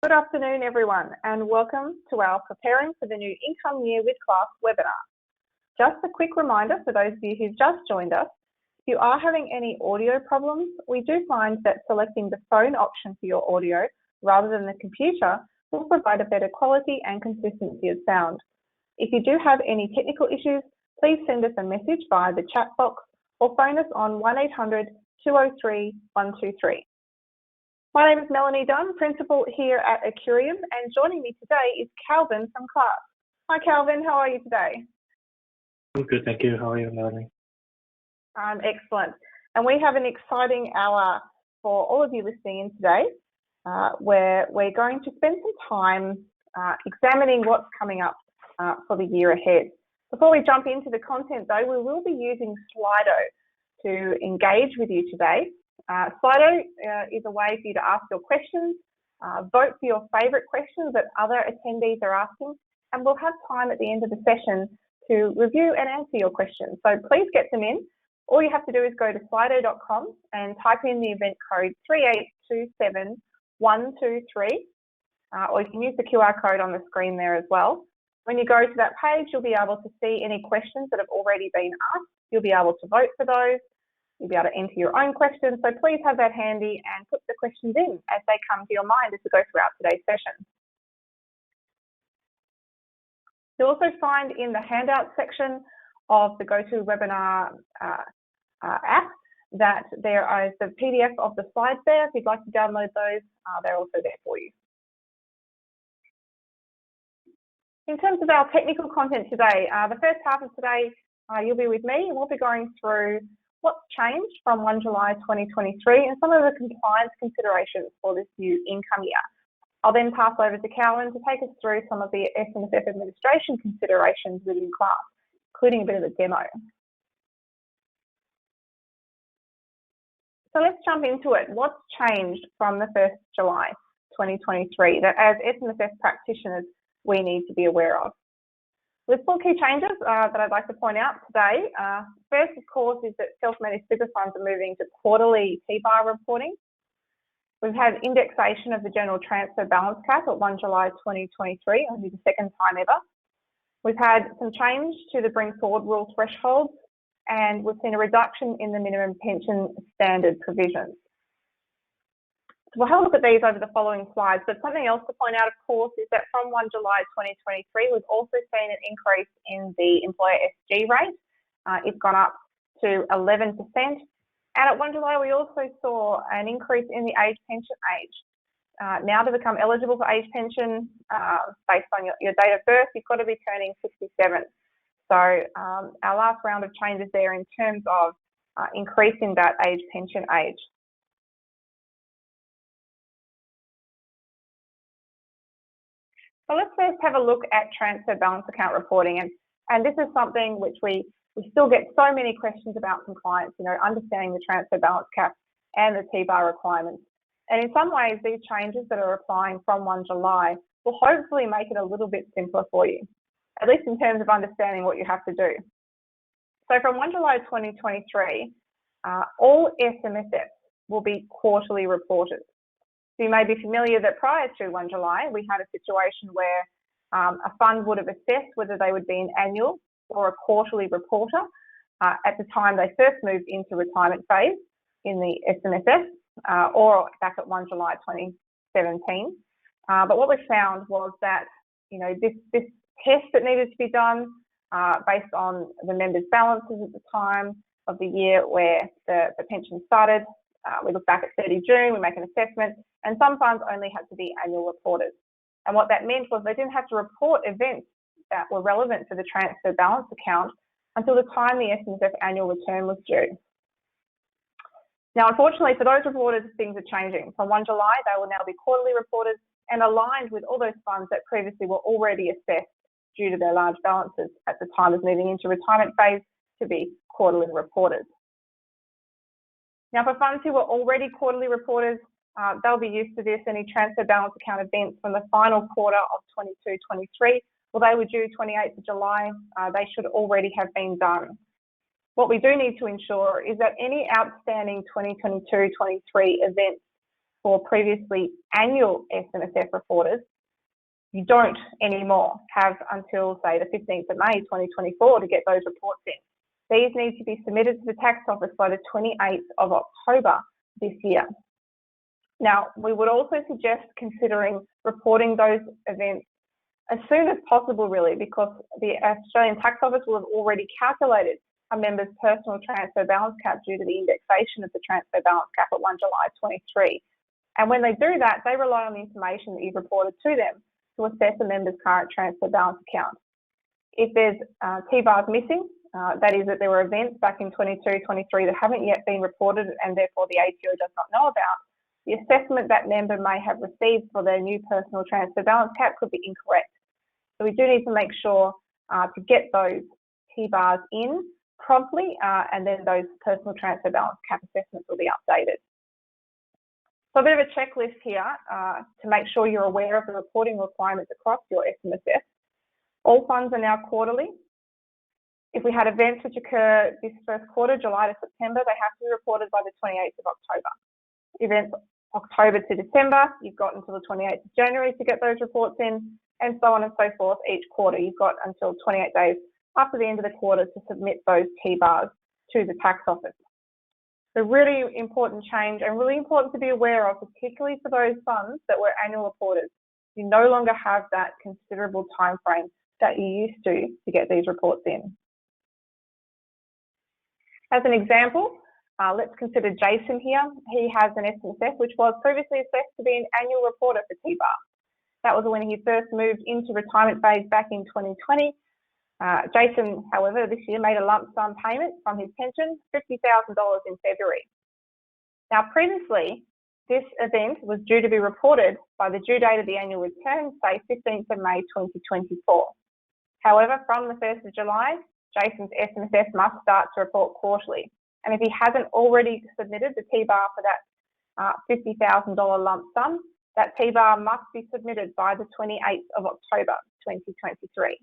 Good afternoon, everyone, and welcome to our Preparing for the New Income Year with Class webinar. Just a quick reminder for those of you who've just joined us, if you are having any audio problems, we do find that selecting the phone option for your audio rather than the computer will provide a better quality and consistency of sound. If you do have any technical issues, please send us a message via the chat box or phone us on 1800 203 123. My name is Melanie Dunn, Principal here at Accurium, and joining me today is Calvin from Class. Hi Calvin, how are you today? I'm good, thank you. How are you, Melanie? I'm excellent. And we have an exciting hour for all of you listening in today, where we're going to spend some time examining what's coming up for the year ahead. Before we jump into the content though, we will be using Slido to engage with you today. Slido is a way for you to ask your questions, vote for your favourite questions that other attendees are asking, and we'll have time at the end of the session to review and answer your questions. So please get them in. All you have to do is go to slido.com and type in the event code 3827123, or you can use the QR code on the screen there as well. When you go to that page, you'll be able to see any questions that have already been asked. You'll be able to vote for those. You'll be able to enter your own questions, so please have that handy and put the questions in as they come to your mind as we go throughout today's session. You'll also find in the handout section of the GoToWebinar app that there is the PDF of the slides there. If you'd like to download those, they're also there for you. In terms of our technical content today, the first half of today, you'll be with me and we'll be going through what's changed from 1 July 2023 and some of the compliance considerations for this new income year. I'll then pass over to Calvin to take us through some of the SMSF administration considerations within Class, including a bit of a demo. So let's jump into it. What's changed from the 1st July 2023 that as SMSF practitioners we need to be aware of? There's 4 key changes that I'd like to point out today. First, of course, is that self-managed super funds are moving to quarterly T-bar reporting. We've had indexation of the general transfer balance cap at 1 July 2023, only the second time ever. We've had some change to the bring forward rule thresholds, and we've seen a reduction in the minimum pension standard provisions. So we'll have a look at these over the following slides, but something else to point out, of course, is that from 1 July 2023, we've also seen an increase in the employer SG rate. It's gone up to 11%. And at 1 July, we also saw an increase in the age pension age. Now to become eligible for age pension based on your date of birth, you've got to be turning 67. So our last round of changes there in terms of increasing that age pension age. So let's first have a look at transfer balance account reporting. And this is something which we still get so many questions about from clients, understanding the transfer balance cap and the T-bar requirements. And in some ways, these changes that are applying from 1 July will hopefully make it a little bit simpler for you, at least in terms of understanding what you have to do. So from 1 July 2023, all SMSFs will be quarterly reported. So you may be familiar that prior to 1 July, we had a situation where a fund would have assessed whether they would be an annual or a quarterly reporter at the time they first moved into retirement phase in the SMSF or back at 1 July 2017. But what we found was that, this test that needed to be done based on the members' balances at the time of the year where the pension started, we look back at 30 June, we make an assessment, and some funds only had to be annual reporters. And what that meant was they didn't have to report events that were relevant to the transfer balance account until the time the SMSF annual return was due. Now, unfortunately, for those reporters, things are changing. From 1 July, they will now be quarterly reporters and aligned with all those funds that previously were already assessed due to their large balances at the time of moving into retirement phase to be quarterly reporters. Now, for funds who were already quarterly reporters, they'll be used to this. Any transfer balance account events from the final quarter of 22-23, well, they were due 28th of July. They should already have been done. What we do need to ensure is that any outstanding 2022-23 events for previously annual SMSF reporters, you don't anymore have until, say, the 15th of May 2024 to get those reports in. These need to be submitted to the tax office by the 28th of October this year. Now, we would also suggest considering reporting those events as soon as possible, really, because the Australian Tax Office will have already calculated a member's personal transfer balance cap due to the indexation of the transfer balance cap at 1 July 23. And when they do that, they rely on the information that you've reported to them to assess a member's current transfer balance account. If there's T-bars missing, that is that there were events back in 22, 23 that haven't yet been reported and therefore the ATO does not know about, the assessment that member may have received for their new personal transfer balance cap could be incorrect. So we do need to make sure to get those T-bars in promptly and then those personal transfer balance cap assessments will be updated. So a bit of a checklist here to make sure you're aware of the reporting requirements across your SMSF. All funds are now quarterly. If we had events which occur this first quarter, July to September, they have to be reported by the 28th of October. Events October to December, you've got until the 28th of January to get those reports in, and so on and so forth. Each quarter, you've got until 28 days after the end of the quarter to submit those T-bars to the tax office. So really important change and really important to be aware of, particularly for those funds that were annual reporters. You no longer have that considerable time frame that you used to get these reports in. As an example, let's consider Jason here. He has an SMSF which was previously assessed to be an annual reporter for T-bar. That was when he first moved into retirement phase back in 2020. Jason, however, this year made a lump sum payment from his pension, $50,000 in February. Now, previously, this event was due to be reported by the due date of the annual return, say 15th of May 2024. However, from the 1st of July, Jason's SMSF must start to report quarterly. And if he hasn't already submitted the T-bar for that $50,000 lump sum, that T-bar must be submitted by the 28th of October 2023.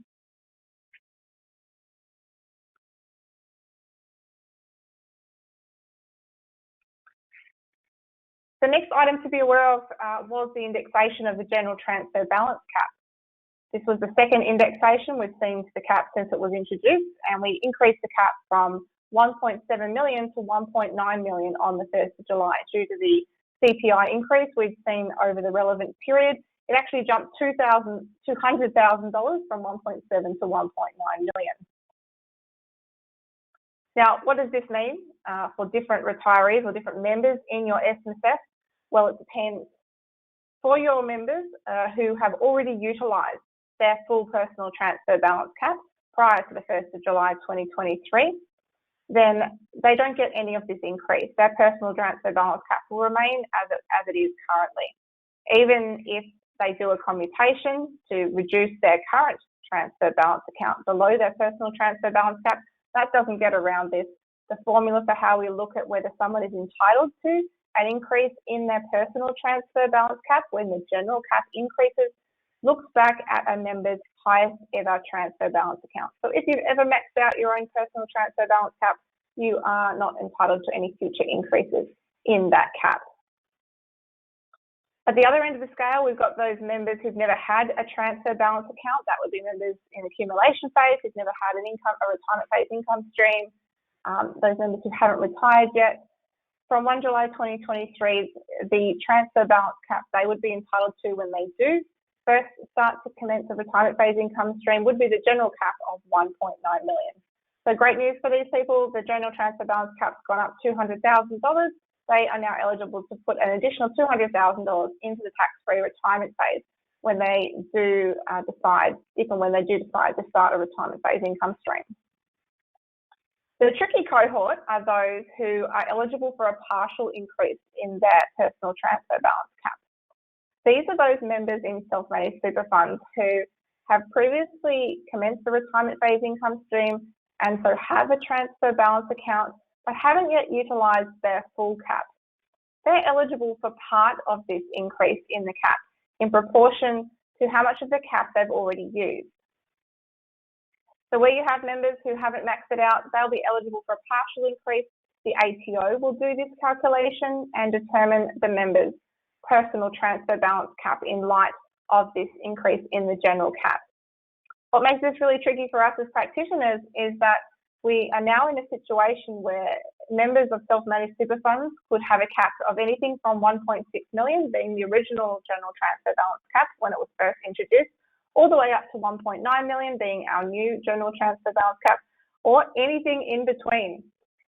The next item to be aware of was the indexation of the general transfer balance cap. This was the second indexation we've seen to the cap since it was introduced, and we increased the cap from 1.7 million to 1.9 million on the 1st of July due to the CPI increase we've seen over the relevant period. It actually jumped $200,000 from 1.7 to 1.9 million. Now, what does this mean for different retirees or different members in your SMSF? Well, it depends. For your members who have already utilised their full personal transfer balance cap prior to the 1st of July 2023, then they don't get any of this increase. Their personal transfer balance cap will remain as it is currently. Even if they do a commutation to reduce their current transfer balance account below their personal transfer balance cap, that doesn't get around this. The formula for how we look at whether someone is entitled to an increase in their personal transfer balance cap when the general cap increases looks back at a member's highest ever transfer balance account. So if you've ever maxed out your own personal transfer balance cap, you are not entitled to any future increases in that cap. At the other end of the scale, we've got those members who've never had a transfer balance account. That would be members in accumulation phase who've never had a retirement phase income stream. Those members who haven't retired yet. From 1 July 2023, the transfer balance cap they would be entitled to when they do first start to commence a retirement phase income stream would be the general cap of 1.9 million. So great news for these people. The general transfer balance cap's gone up $200,000. They are now eligible to put an additional $200,000 into the tax-free retirement phase when they do decide, if and when they do decide to start a retirement phase income stream. The tricky cohort are those who are eligible for a partial increase in their personal transfer balance cap. These are those members in self-managed super funds who have previously commenced the retirement phase income stream and so have a transfer balance account but haven't yet utilised their full cap. They're eligible for part of this increase in the cap in proportion to how much of the cap they've already used. So where you have members who haven't maxed it out, they'll be eligible for a partial increase. The ATO will do this calculation and determine the members personal transfer balance cap in light of this increase in the general cap. What makes this really tricky for us as practitioners is that we are now in a situation where members of self-managed super funds could have a cap of anything from 1.6 million, being the original general transfer balance cap when it was first introduced, all the way up to 1.9 million, being our new general transfer balance cap, or anything in between.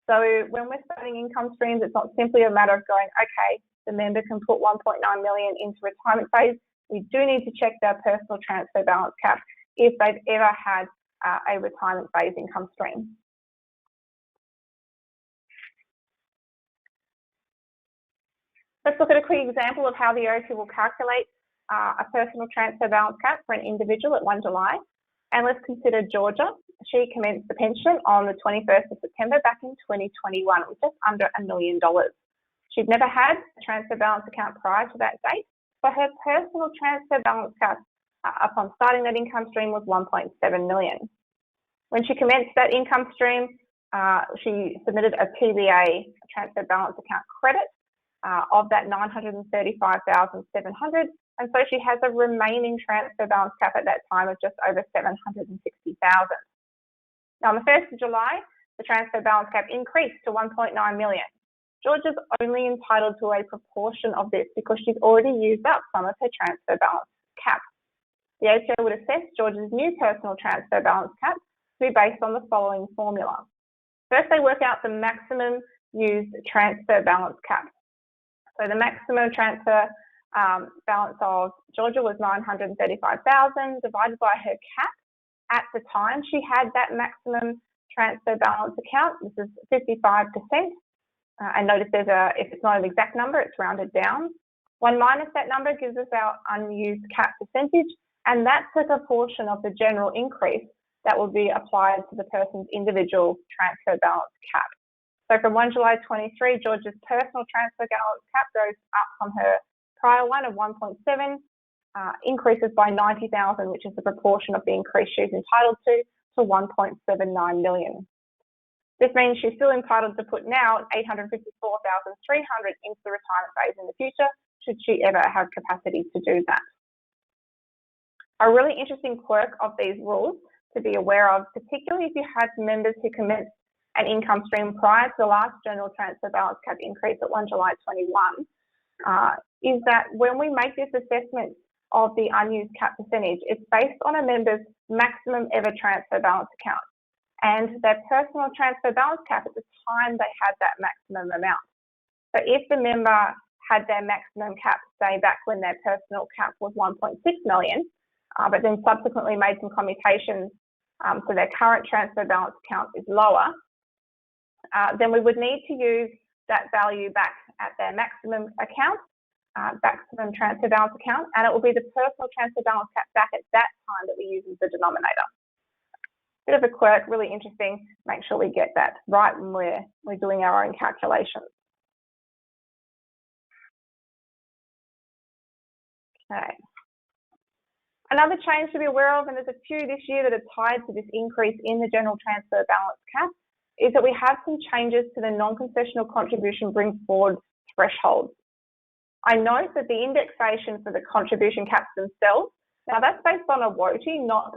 So when we're starting income streams, it's not simply a matter of going, okay, the member can put 1.9 million into retirement phase. We do need to check their personal transfer balance cap if they've ever had a retirement phase income stream. Let's look at a quick example of how the OT will calculate a personal transfer balance cap for an individual at 1 July. And let's consider Georgia. She commenced the pension on the 21st of September back in 2021, with just under $1 million. She'd never had a transfer balance account prior to that date, but her personal transfer balance cap upon starting that income stream was 1.7 million. When she commenced that income stream, she submitted a TBA, a transfer balance account credit, of that 935,700, and so she has a remaining transfer balance cap at that time of just over 760,000. Now, on the 1st of July, the transfer balance cap increased to 1.9 million. Georgia's only entitled to a proportion of this because she's already used up some of her transfer balance cap. The ATO would assess Georgia's new personal transfer balance cap to be based on the following formula. First, they work out the maximum used transfer balance cap. So the maximum transfer balance of Georgia was 935,000 divided by her cap. At the time she had that maximum transfer balance account, this is 55%. And notice if it's not an exact number, it's rounded down. 1 minus that number gives us our unused cap percentage, and that's a proportion of the general increase that will be applied to the person's individual transfer balance cap. So from 1 July 23, Georgia's personal transfer balance cap goes up from her prior one of 1.7, increases by 90,000, which is the proportion of the increase she's entitled to 1.79 million. This means she's still entitled to put now 854,300 into the retirement phase in the future, should she ever have capacity to do that. A really interesting quirk of these rules to be aware of, particularly if you had members who commenced an income stream prior to the last general transfer balance cap increase at 1 July 21, is that when we make this assessment of the unused cap percentage, it's based on a member's maximum ever transfer balance account and their personal transfer balance cap at the time they had that maximum amount. So if the member had their maximum cap, say back when their personal cap was 1.6 million, but then subsequently made some commutations so their current transfer balance account is lower, then we would need to use that value back at their maximum account, maximum transfer balance account, and it will be the personal transfer balance cap back at that time that we use as the denominator. Bit of a quirk, really interesting. Make sure we get that right when we're doing our own calculations. Okay. Another change to be aware of, and there's a few this year that are tied to this increase in the general transfer balance cap, is that we have some changes to the non-concessional contribution bring forward thresholds. I note that the indexation for the contribution caps themselves, now that's based on a WOTI, not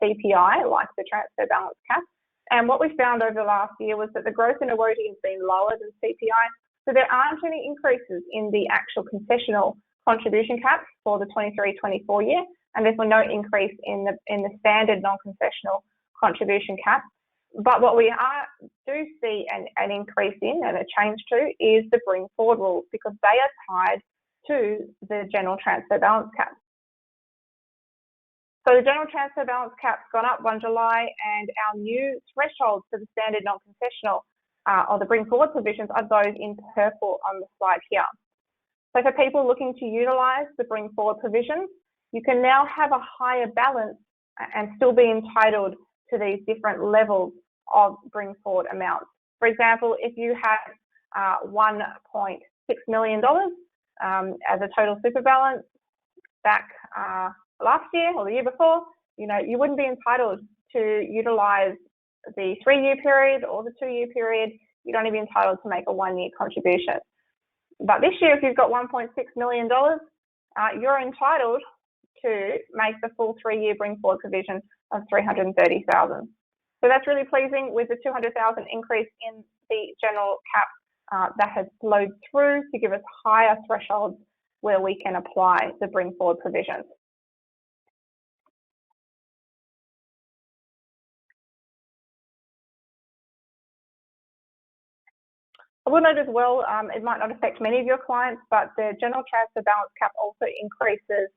CPI, like the transfer balance cap. And what we found over the last year was that the growth in a WOTI has been lower than CPI, so there aren't any increases in the actual concessional contribution caps for the 23-24 year, and therefore no increase in the standard non-concessional contribution cap. But what we do see an increase in and a change to is the bring forward rules, because they are tied to the general transfer balance cap. So the general transfer balance cap's gone up 1 July, and our new thresholds for the standard non-concessional or the bring forward provisions are those in purple on the slide here. So for people looking to utilise the bring forward provisions, you can now have a higher balance and still be entitled to these different levels of bring forward amounts. For example, if you had $1.6 million as a total super balance back last year or the year before, you wouldn't be entitled to utilise the 3-year period or the 2-year period. You'd only be entitled to make a 1-year contribution. But this year, if you've got $1.6 million, you're entitled to make the full 3-year bring forward provision of $330,000. So that's really pleasing with the $200,000 increase in the general cap that has flowed through to give us higher thresholds where we can apply the bring forward provisions. I will note as well, it might not affect many of your clients, but the general transfer balance cap also increases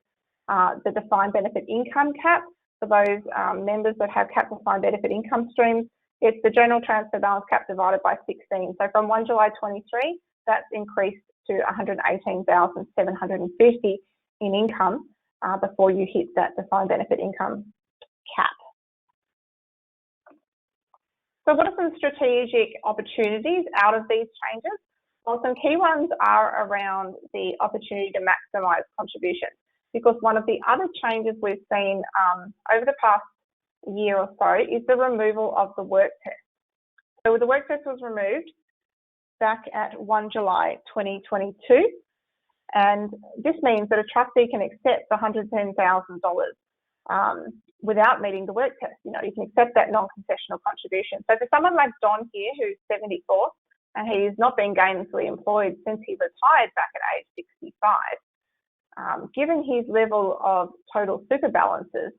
the defined benefit income cap for those members that have cap defined benefit income streams. It's the general transfer balance cap divided by 16. So from 1 July 23, that's increased to $118,750 in income before you hit that defined benefit income cap. So what are some strategic opportunities out of these changes? Well, some key ones are around the opportunity to maximise contributions, because one of the other changes we've seen over the past year or so is the removal of the work test. So the work test was removed back at 1 July 2022, and this means that a trustee can accept $110,000 without meeting the work test. You can accept that non-concessional contribution. So for someone like Don here, who's 74, and he's not been gainfully employed since he retired back at age 65, given his level of total super balances,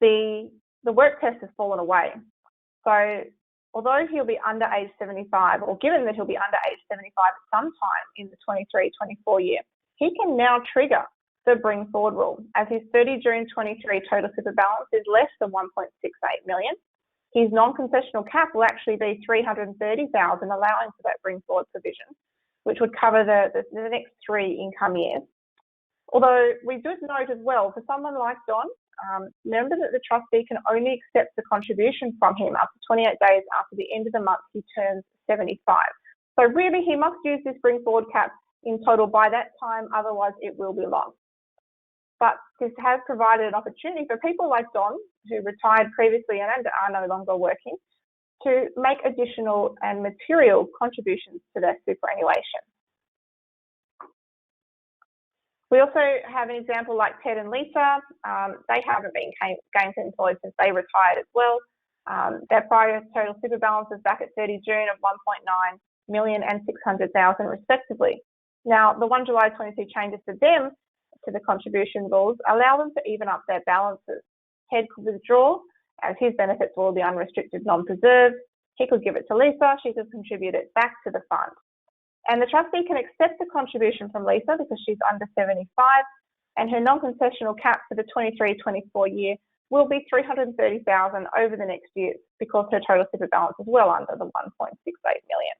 the work test has fallen away. So although he'll be under age 75, or given that he'll be under age 75 at some time in the 23-24 year, he can now trigger the bring forward rule, as his 30 June 23 total super balance is less than 1.68 million. His non-concessional cap will actually be 330,000, allowing for that bring forward provision, which would cover the next 3 income years. Although we do note as well, for someone like Don, remember that the trustee can only accept the contribution from him up to 28 days after the end of the month he turns 75. So really, he must use this bring forward cap in total by that time, otherwise it will be lost. But this has provided an opportunity for people like Don, who retired previously and are no longer working, to make additional and material contributions to their superannuation. We also have an example like Ted and Lisa. They haven't been gainfully employed since they retired as well. Their prior total super balance is back at 30 June of 1.9 million and 600,000 respectively. Now, the 1 July 22 changes to them, to the contribution rules, allow them to even up their balances. Ted could withdraw, as his benefits will be unrestricted, non-preserved. He could give it to Lisa, she could contribute it back to the fund. And the trustee can accept the contribution from Lisa because she's under 75, and her non-concessional cap for the 23-24 year will be 330,000 over the next year because her total super balance is well under the 1.68 million.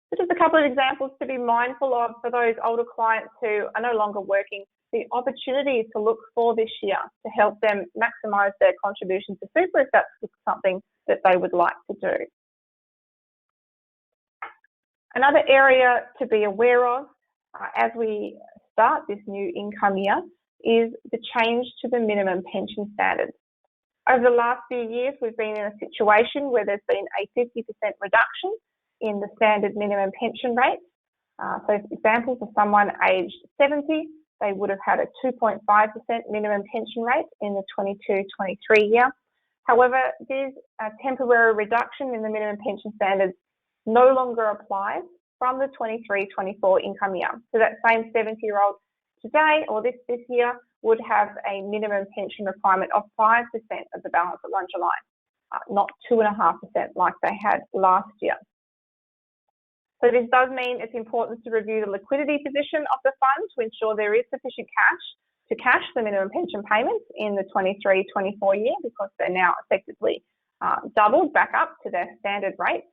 So just a couple of examples to be mindful of for those older clients who are no longer working, the opportunities to look for this year to help them maximise their contribution to super if that's something that they would like to do. Another area to be aware of as we start this new income year is the change to the minimum pension standards. Over the last few years, we've been in a situation where there's been a 50% reduction in the standard minimum pension rate. So for example, for someone aged 70, they would have had a 2.5% minimum pension rate in the 22-23 year. However, this temporary reduction in the minimum pension standards no longer applies from the 23-24 income year. So that same 70-year-old today or this year would have a minimum pension requirement of 5% of the balance at 1 July, not 2.5% like they had last year. So this does mean it's important to review the liquidity position of the fund to ensure there is sufficient cash to cash the minimum pension payments in the 23-24 year, because they're now effectively doubled back up to their standard rates.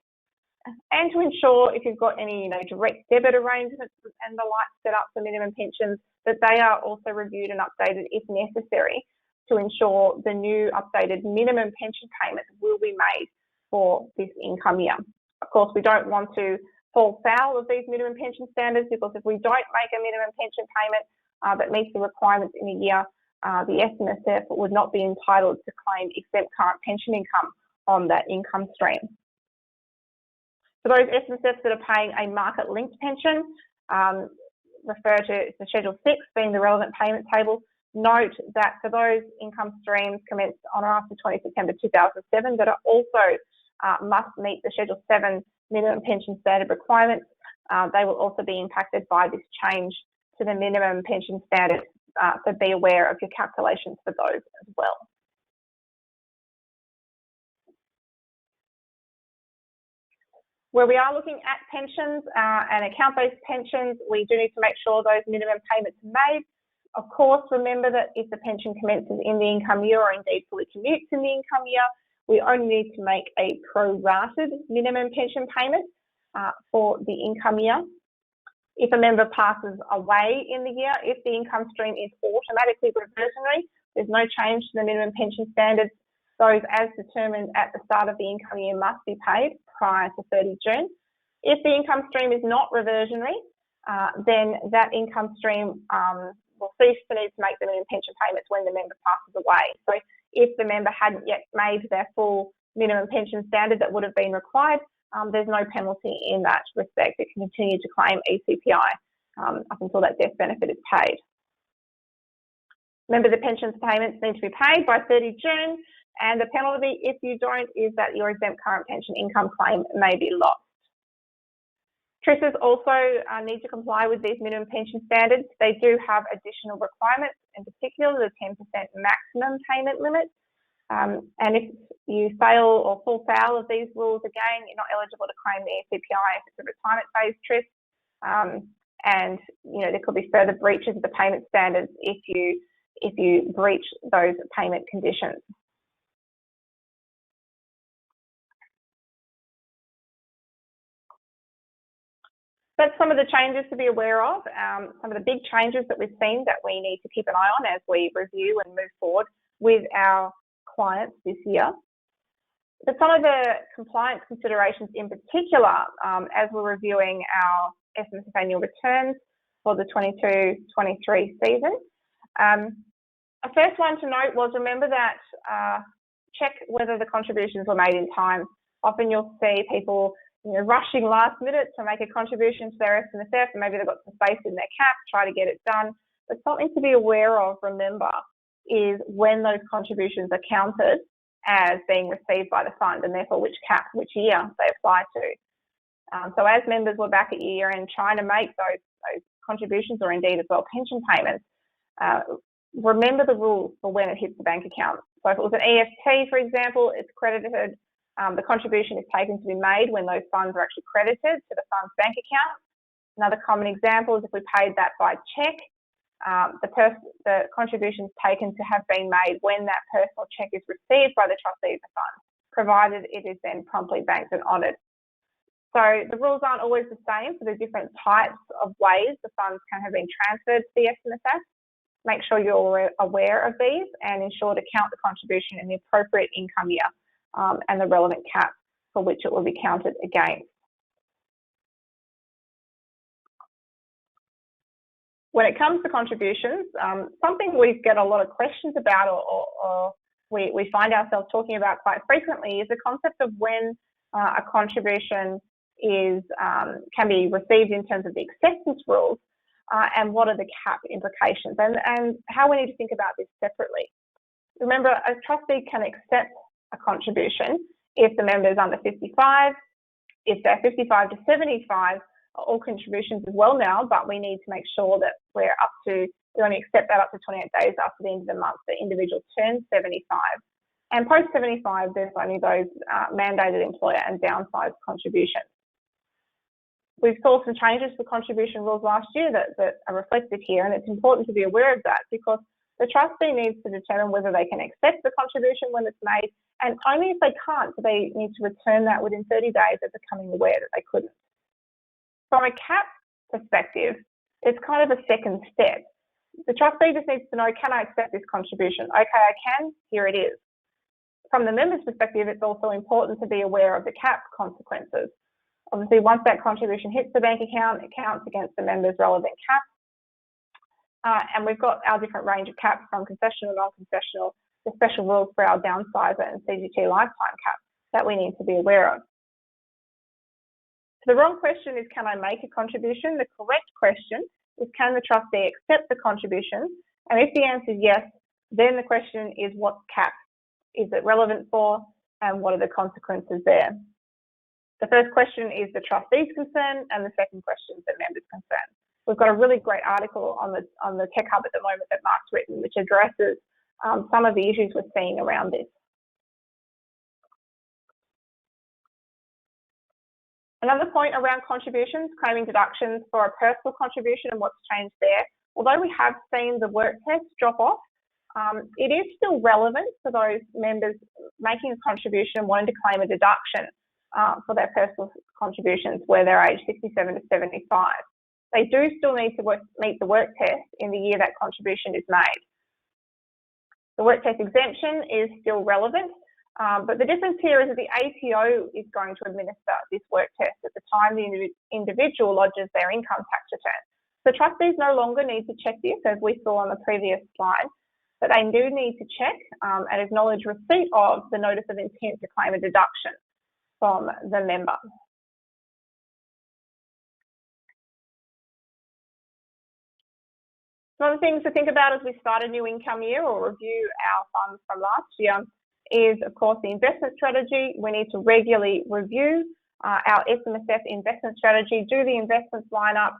And to ensure if you've got any direct debit arrangements and the like set up for minimum pensions, that they are also reviewed and updated if necessary to ensure the new updated minimum pension payments will be made for this income year. Of course, we don't want to fall foul of these minimum pension standards, because if we don't make a minimum pension payment that meets the requirements in a year, the SMSF would not be entitled to claim exempt current pension income on that income stream. For those SMSFs that are paying a market-linked pension, refer to the Schedule 6 being the relevant payment table. Note that for those income streams commenced on or after 20 September 2007 that are also must meet the Schedule 7 minimum pension standard requirements, they will also be impacted by this change to the minimum pension standard. So be aware of your calculations for those as well. Where we are looking at pensions and account-based pensions, we do need to make sure those minimum payments are made. Of course, remember that if the pension commences in the income year or indeed fully commutes in the income year, we only need to make a prorated minimum pension payment for the income year. If a member passes away in the year, if the income stream is automatically reversionary, there's no change to the minimum pension standards. Those as determined at the start of the income year must be paid prior to 30 June. If the income stream is not reversionary, then that income stream will cease to need to make the minimum pension payments when the member passes away. So if the member hadn't yet made their full minimum pension standard that would have been required, there's no penalty in that respect. It can continue to claim ECPI up until that death benefit is paid. Remember, the pensions payments need to be paid by 30 June, and the penalty, if you don't, is that your exempt current pension income claim may be lost. TRISs also need to comply with these minimum pension standards. They do have additional requirements, in particular the 10% maximum payment limit. And if you fail or fall foul of these rules, again, you're not eligible to claim the ECPI if it's a retirement phase TRIS. And there could be further breaches of the payment standards if you breach those payment conditions. That's some of the changes to be aware of, some of the big changes that we've seen that we need to keep an eye on as we review and move forward with our clients this year. But some of the compliance considerations in particular, as we're reviewing our SMSF annual returns for the 22-23 season. A first one to note was, remember that check whether the contributions were made in time. Often you'll see people rushing last minute to make a contribution to their SMSF, and maybe they've got some space in their cap, try to get it done. But something to be aware of, remember, is when those contributions are counted as being received by the fund, and therefore which year they apply to. So as members were back at year end trying to make those contributions, or indeed as well pension payments, remember the rules for when it hits the bank account. So if it was an EFT, for example, it's credited. The contribution is taken to be made when those funds are actually credited to the fund's bank account. Another common example is if we paid that by cheque, the contribution is taken to have been made when that personal cheque is received by the trustee of the fund, provided it is then promptly banked and honoured. So the rules aren't always the same for the different types of ways the funds can have been transferred to the SMSF. Make sure you're aware of these and ensure to count the contribution in the appropriate income year and the relevant cap for which it will be counted against. When it comes to contributions, something we get a lot of questions about or we find ourselves talking about quite frequently is the concept of when a contribution can be received in terms of the acceptance rules and what are the cap implications and how we need to think about this separately. Remember, a trustee can accept a contribution if the member is under 55, if they're 55 to 75, all contributions as well now, but we need to make sure that we only accept that up to 28 days after the end of the month the individual turns 75. And post 75, there's only those mandated employer and downsized contributions. We saw some changes to contribution rules last year that are reflected here, and it's important to be aware of that because the trustee needs to determine whether they can accept the contribution when it's made, and only if they can't do they need to return that within 30 days of becoming aware that they couldn't. From a cap perspective, it's kind of a second step. The trustee just needs to know, can I accept this contribution? Okay, I can, here it is. From the member's perspective, it's also important to be aware of the cap consequences. Obviously, once that contribution hits the bank account, it counts against the member's relevant cap. And we've got our different range of caps from concessional, non-concessional, the special rules for our downsizer and CGT lifetime cap that we need to be aware of. So the wrong question is, can I make a contribution? The correct question is, can the trustee accept the contribution? And if the answer is yes, then the question is, what cap is it relevant for, and what are the consequences there? The first question is the trustee's concern, and the second question is the member's concern. We've got a really great article on the Tech Hub at the moment that Mark's written, which addresses some of the issues we're seeing around this. Another point around contributions, claiming deductions for a personal contribution and what's changed there. Although we have seen the work test drop off, it is still relevant for those members making a contribution and wanting to claim a deduction for their personal contributions where they're aged 67 to 75. They do still need to meet the work test in the year that contribution is made. The work test exemption is still relevant, but the difference here is that the ATO is going to administer this work test at the time the individual lodges their income tax return. So trustees no longer need to check this, as we saw on the previous slide, but they do need to check and acknowledge receipt of the notice of intent to claim a deduction from the member. One of the things to think about as we start a new income year or review our funds from last year is, of course, the investment strategy. We need to regularly review our SMSF investment strategy, do the investments line up,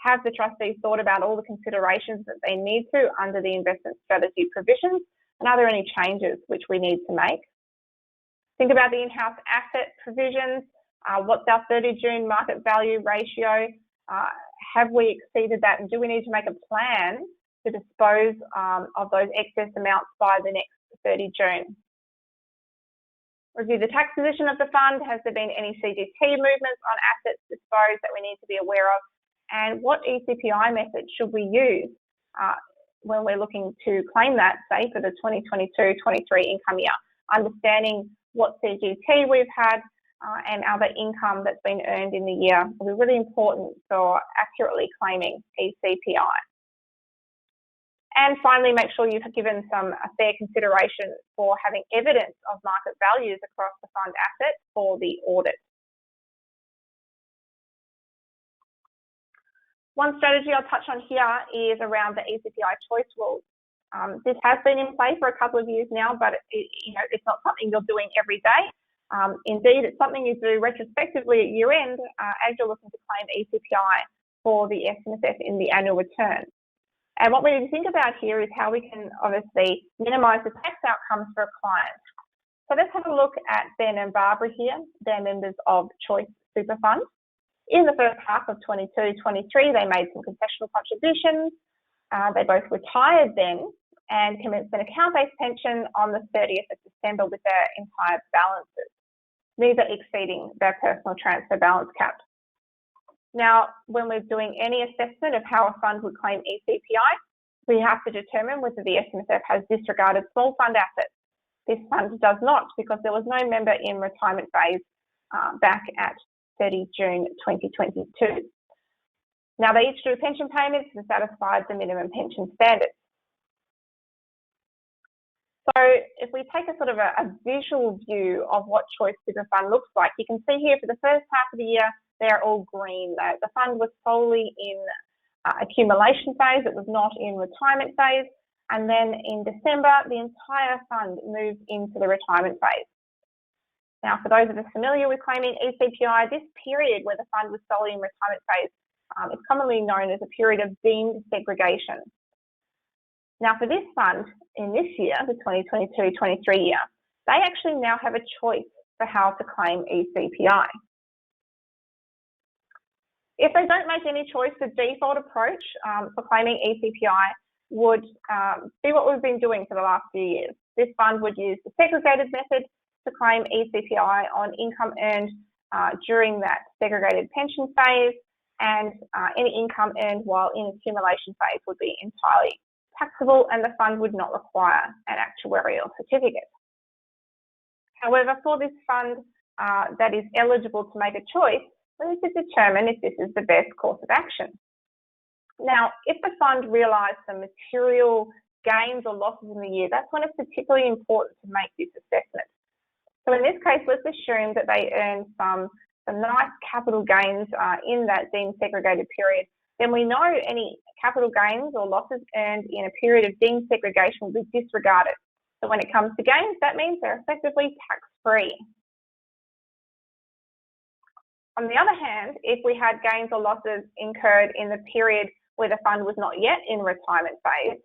have the trustees thought about all the considerations that they need to under the investment strategy provisions, and are there any changes which we need to make? Think about the in-house asset provisions. What's our 30 June market value ratio? Have we exceeded that, and do we need to make a plan to dispose of those excess amounts by the next 30 June? Review the tax position of the fund. Has there been any CGT movements on assets disposed that we need to be aware of? And what ECPI method should we use when we're looking to claim that, say, for the 2022-23 income year? Understanding what CGT we've had and other income that's been earned in the year will be really important for accurately claiming ECPI. And finally, make sure you've given a fair consideration for having evidence of market values across the fund assets for the audit. One strategy I'll touch on here is around the ECPI choice rules. This has been in play for a couple of years now, but it's not something you're doing every day. Indeed, it's something you do retrospectively at year end as you're looking to claim ECPI for the SMSF in the annual return. And what we need to think about here is how we can obviously minimise the tax outcomes for a client. So let's have a look at Ben and Barbara here. They're members of Choice Super Fund. In the first half of 22-23, they made some concessional contributions. They both retired then and commenced an account-based pension on the 30th of December with their entire balances. These are exceeding their personal transfer balance cap. Now, when we're doing any assessment of how a fund would claim ECPI, we have to determine whether the SMSF has disregarded small fund assets. This fund does not, because there was no member in retirement phase back at 30 June 2022. Now, they each drew pension payments and satisfied the minimum pension standards. So if we take a sort of a visual view of what Choice Super Fund looks like, you can see here for the first half of the year, they're all green. The fund was solely in accumulation phase. It was not in retirement phase. And then in December, the entire fund moved into the retirement phase. Now, for those of us familiar with claiming ECPI, this period where the fund was solely in retirement phase is commonly known as a period of deemed segregation. Now, for this fund in this year, the 2022-23 year, they actually now have a choice for how to claim ECPI. If they don't make any choice, the default approach for claiming ECPI would be what we've been doing for the last few years. This fund would use the segregated method to claim ECPI on income earned during that segregated pension phase, and any income earned while in accumulation phase would be entirely taxable, and the fund would not require an actuarial certificate. However, for this fund that is eligible to make a choice, we need to determine if this is the best course of action. Now, if the fund realised some material gains or losses in the year, that's when it's particularly important to make this assessment. So in this case, let's assume that they earned some some nice capital gains in that deemed segregated period, then we know any capital gains or losses earned in a period of deemed segregation will be disregarded. So when it comes to gains, that means they're effectively tax-free. On the other hand, if we had gains or losses incurred in the period where the fund was not yet in retirement phase,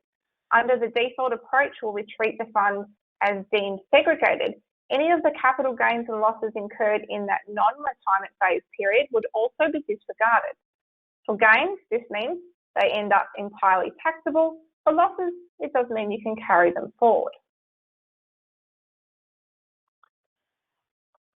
under the default approach where we treat the fund as deemed segregated, any of the capital gains and losses incurred in that non-retirement phase period would also be disregarded. For gains, this means they end up entirely taxable. For losses, it does mean you can carry them forward.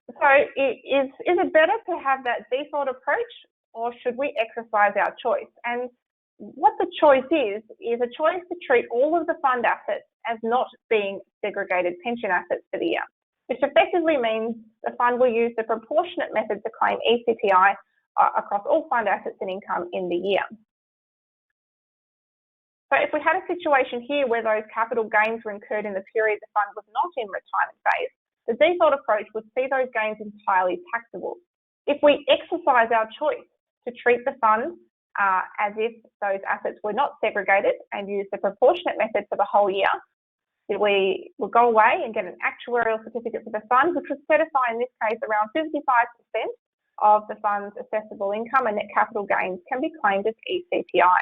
So is it better to have that default approach, or should we exercise our choice? And what the choice is a choice to treat all of the fund assets as not being segregated pension assets for the year, which effectively means the fund will use the proportionate method to claim ECPI across all fund assets and income in the year. So if we had a situation here where those capital gains were incurred in the period the fund was not in retirement phase, the default approach would see those gains entirely taxable. If we exercise our choice to treat the fund as if those assets were not segregated and use the proportionate method for the whole year, we will go away and get an actuarial certificate for the fund, which would certify in this case around 55% of the fund's assessable income and net capital gains can be claimed as ECPI.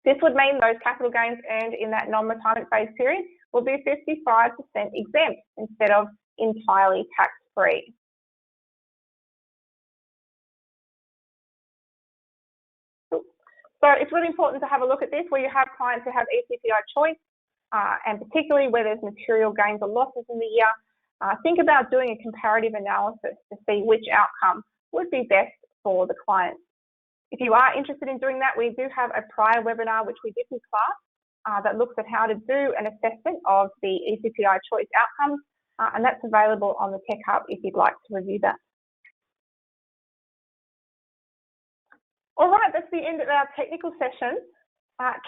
This would mean those capital gains earned in that non-retirement phase period will be 55% exempt instead of entirely tax-free. So it's really important to have a look at this where you have clients who have ECPI choice, and particularly where there's material gains or losses in the year. Think about doing a comparative analysis to see which outcome would be best for the client. If you are interested in doing that, we do have a prior webinar which we did in class that looks at how to do an assessment of the ECPI choice outcomes, and that's available on the Tech Hub if you'd like to review that. All right, that's the end of our technical session.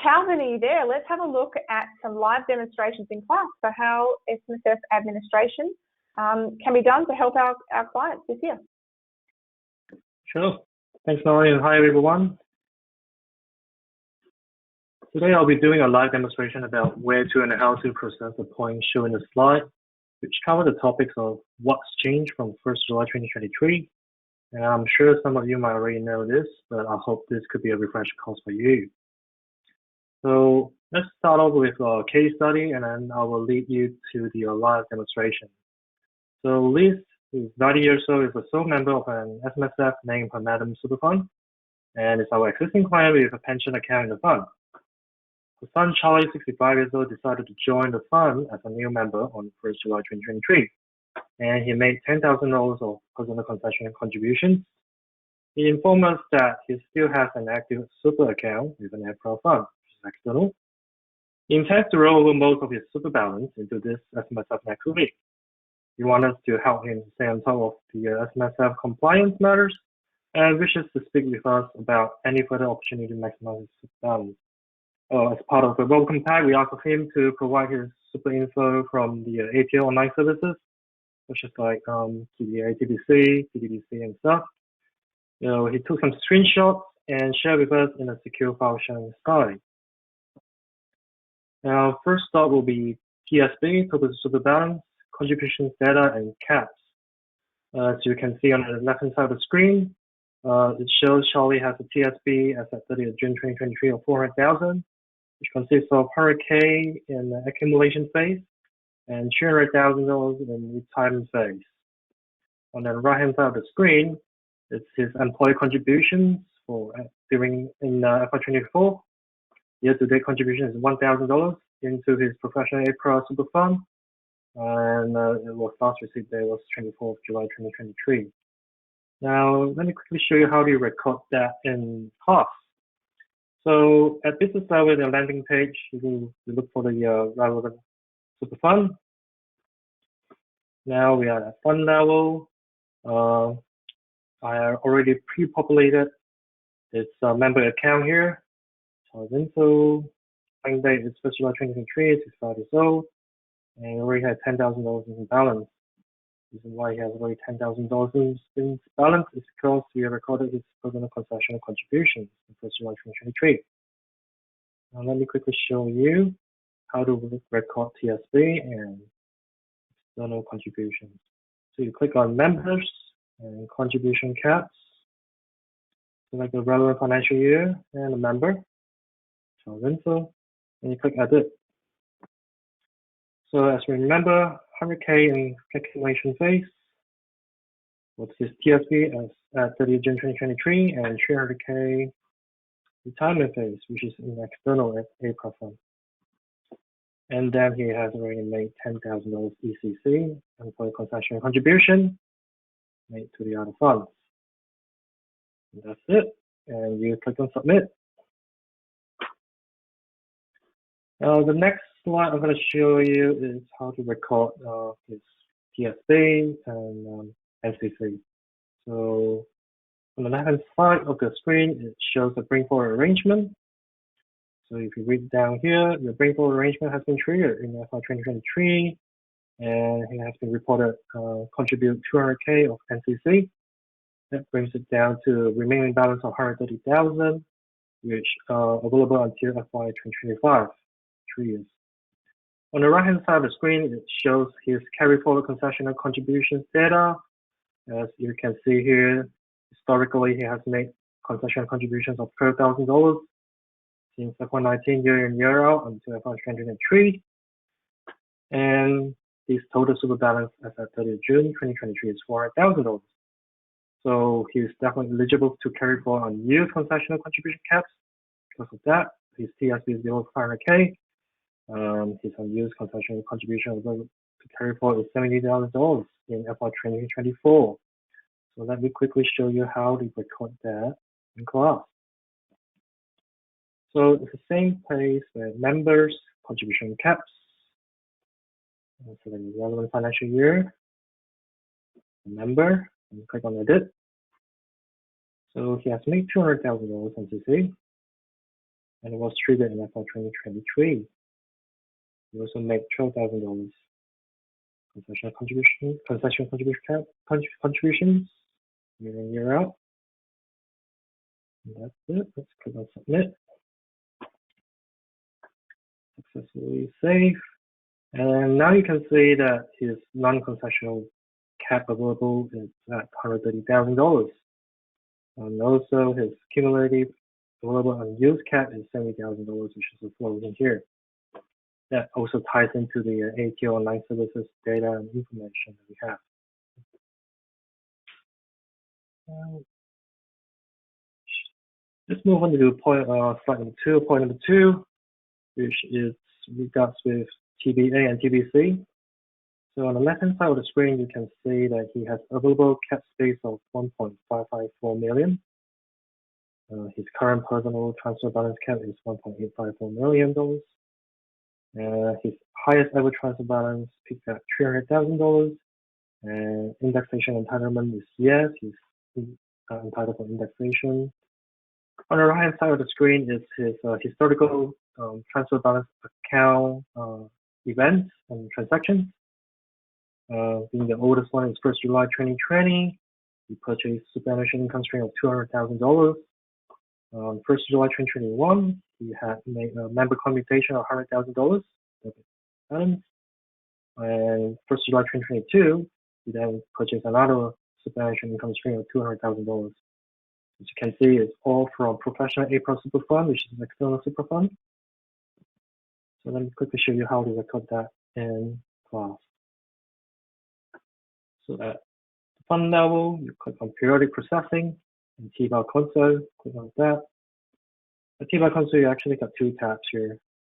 Calvin, are you there? Let's have a look at some live demonstrations in class for how SMSF administration can be done to help our clients this year. Sure. Thanks, Melanie, and hi, everyone. Today, I'll be doing a live demonstration about where to and how to process the points shown in the slide, which cover the topics of what's changed from 1st July 2023. And I'm sure some of you might already know this, but I hope this could be a refresher course for you. So let's start off with a case study, and then I will lead you to the live demonstration. So Liz, who's 90 years old, is a sole member of an SMSF named her Madam Super Fund, and is our existing client with a pension account in the fund. Her son Charlie, 65 years old, decided to join the fund as a new member on 1st July 2023, and he made $10,000 of personal concession contributions. He informed us that he still has an active super account with an APRA fund, which is external. He intends to roll over most of his super balance into this SMSF next week. He wants us to help him stay on top of the SMSF compliance matters and wishes to speak with us about any further opportunity to maximize his super balance. As part of the welcome pack, we asked him to provide his super info from the ATO online services, which is like TDA, TBC, TDBC, and stuff. He took some screenshots and shared with us in a secure file sharing style. Now, first stop will be TSB, total super balance, contributions data, and caps. As you can see on the left-hand side of the screen, it shows Charlie has a TSB as at 30th June 2023 of 400,000, which consists of 100K in the accumulation phase and $200,000 in retirement phase. On the right-hand side of the screen, it's his employee contributions for in FY24. Year-to-date contribution is $1,000 into his professional APRA super fund, and it was last received there was 24th July 2023. Now, let me quickly show you how to record that in class. So at business level, the landing page, you look for the relevant super fund. Now we are at fund level. I already pre-populated this member account here. So info, claim date is 1st July 2023, 65 years old, and already had $10,000 in balance. The reason why he has already $10,000 in balance is because we have recorded his personal concessional contributions in 1st July 2023. Now let me quickly show you how to record TSB and external contributions. So you click on members and contribution caps, select the relevant financial year and a member, child info, and you click edit. So as we remember, 100K in calculation phase, what's his TSB as at 30th June 2023, and 300K retirement phase, which is in external April fund. And then he has already made $10,000 ECC and for the concession contribution made to the other funds. And that's it. And you click on submit. Now the next slide I'm going to show you is how to record his TSB and NCC. So on the left-hand side of the screen, it shows the bring forward arrangement. So if you read down here, the bring forward arrangement has been triggered in FY 2023, and he has been reported contribute 200K of NCC. That brings it down to remaining balance of 130,000, which are available until FY 2025, 3 years. On the right-hand side of the screen, it shows his carry forward concessional contributions data. As you can see here, historically he has made concessional contributions of $12,000 since FY19 year in year out until FY 2023. And his total super balance as at 30th June 2023 is $400,000. So he's definitely eligible to carry forward unused concessional contribution caps. Because of that, his TSB is below 500K. His unused concessional contribution available to carry forward is $70,000 in FY 2024. So let me quickly show you how to record that in class. So it's the same place where members, contribution caps, and so the relevant financial year, member, and click on edit. So he has made $200,000 NCC, and it was triggered in FY 2023. He also made $12,000 concessional contributions year in year out. And that's it. Let's click on submit. Successfully save. And now you can see that his non-concessional cap available is at $130,000. And also his cumulative available unused cap is $70,000, which is floating in here. That also ties into the ATO online services data and information that we have. Let's move on to slide number 2, point number 2, which is regards with TBA and TBC. So on the left-hand side of the screen, you can see that he has available cap space of $1.554 million. His current personal transfer balance cap is $1.854 million. His highest ever transfer balance peaked at $300,000. And indexation entitlement is yes, he's entitled for indexation. On the right-hand side of the screen is his historical transfer balance account events and transactions. Being the oldest one is 1st July 2020. He purchased superannuation income stream of $200,000. 1st July 2021, he had made a member commutation of $100,000. And 1st July 2022, he then purchased another superannuation income stream of $200,000. As you can see, it's all from professional April Super Fund, which is an external super fund. So let me quickly show you how to record that in class. So at the fund level, you click on periodic processing and T-bar console, click on that. The T-bar console, you actually got 2 tabs here.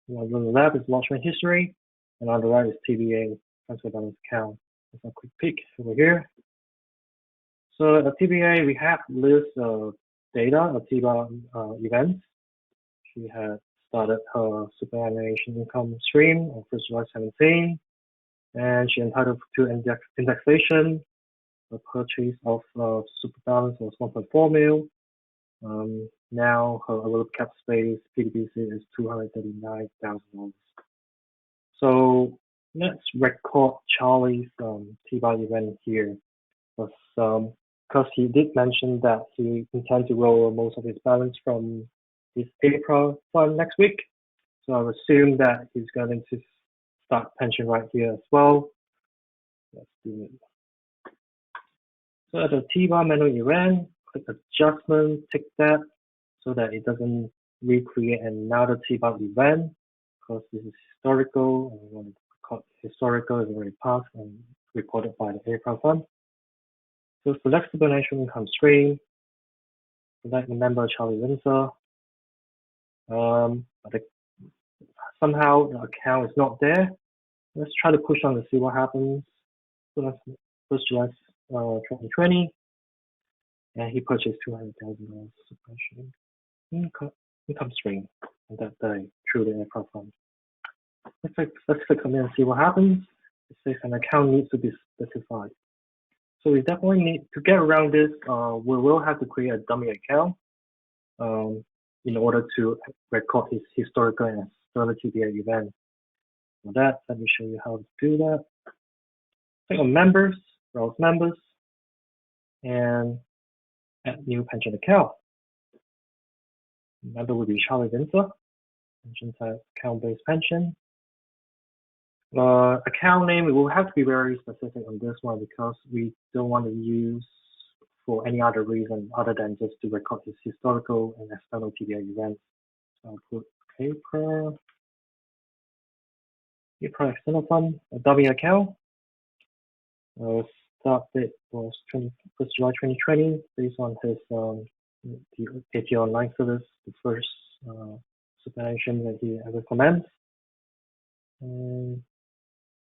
On the left is lodgement history, and on the right is TBA, transfer balance account. Let's have a quick peek over here. So at TBA, we have list of data of T-bar events. She had started her superannuation income stream on 1st July 17, and she entitled to indexation. The purchase of super balance was 1.4 mil. Now her available cap space PDBC is $239,000. So let's record Charlie's T-bar event here, because he did mention that he intends to roll most of his balance from his April fund next week. So I assume that he's going to start pension right here as well. Let's do it. So at the T-bar menu event, click adjustment, tick that so that it doesn't recreate another T-bar event, because this is historical, and we want to record historical is already passed and recorded by the April fund. So select superannuation income stream, select the member Charlie Windsor. But somehow the account is not there. Let's try to push on to see what happens. So let's push July 2020, and he purchased $200,000 income stream on that day through the April fund. Let's click on it and see what happens. It says an account needs to be specified. So we definitely need to get around this. We will have to create a dummy account in order to record his historical and external TBA events. For that, let me show you how to do that. Click on members, browse members, and add new pension account. Member will be Charlie Windsor. Pension type account-based pension. Account name, we will have to be very specific on this one because we don't want to use for any other reason other than just to record his historical and external TBA events. So I'll put April external fund, a dummy account. Start date was 21st July 2020 based on his the AT online service, the first superannuation that he recommends.